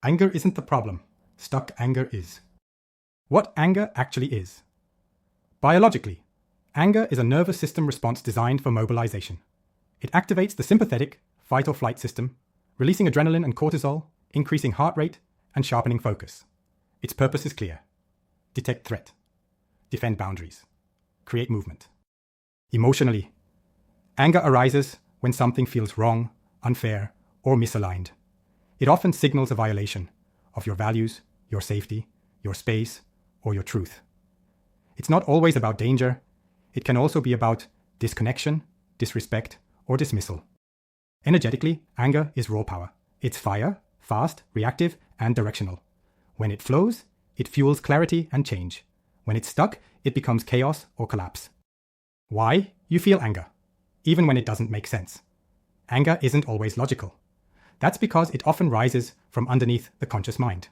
Anger isn't the problem. Stuck anger is. What anger actually is. Biologically, anger is a nervous system response designed for mobilization. It activates the sympathetic fight or flight system, releasing adrenaline and cortisol, increasing heart rate, and sharpening focus. Its purpose is clear. Detect threat. Defend boundaries. Create movement. Emotionally, anger arises when something feels wrong, unfair, or misaligned. It often signals a violation of your values, your safety, your space, or your truth. It's not always about danger. It can also be about disconnection, disrespect, or dismissal. Energetically, anger is raw power. It's fire, fast, reactive, and directional. When it flows, it fuels clarity and change. When it's stuck, it becomes chaos or collapse. Why you feel anger, even when it doesn't make sense. Anger isn't always logical. That's because it often rises from underneath the conscious mind.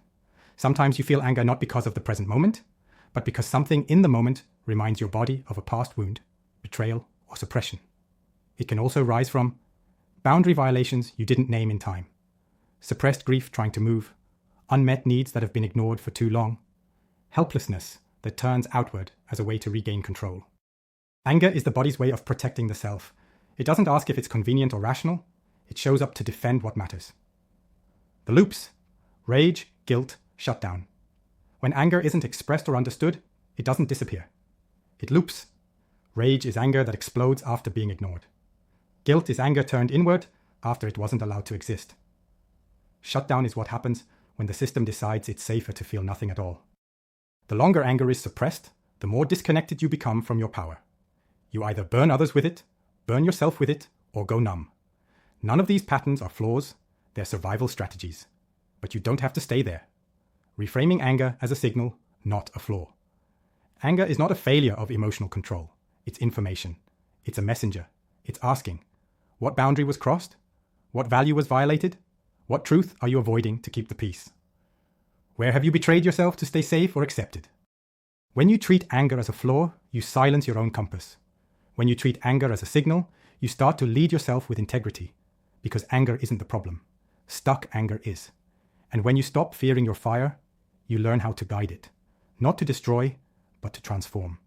Sometimes you feel anger not because of the present moment, but because something in the moment reminds your body of a past wound, betrayal, or suppression. It can also rise from boundary violations you didn't name in time, suppressed grief trying to move, unmet needs that have been ignored for too long, helplessness that turns outward as a way to regain control. Anger is the body's way of protecting the self. It doesn't ask if it's convenient or rational. It shows up to defend what matters. The loops: rage, guilt, shutdown. When anger isn't expressed or understood, it doesn't disappear. It loops. Rage is anger that explodes after being ignored. Guilt is anger turned inward after it wasn't allowed to exist. Shutdown is what happens when the system decides it's safer to feel nothing at all. The longer anger is suppressed, the more disconnected you become from your power. You either burn others with it, burn yourself with it, or go numb. None of these patterns are flaws, they're survival strategies. But you don't have to stay there. Reframing anger as a signal, not a flaw. Anger is not a failure of emotional control. It's information. It's a messenger. It's asking, what boundary was crossed? What value was violated? What truth are you avoiding to keep the peace? Where have you betrayed yourself to stay safe or accepted? When you treat anger as a flaw, you silence your own compass. When you treat anger as a signal, you start to lead yourself with integrity, because anger isn't the problem. Stuck anger is. And when you stop fearing your fire, you learn how to guide it, not to destroy, but to transform.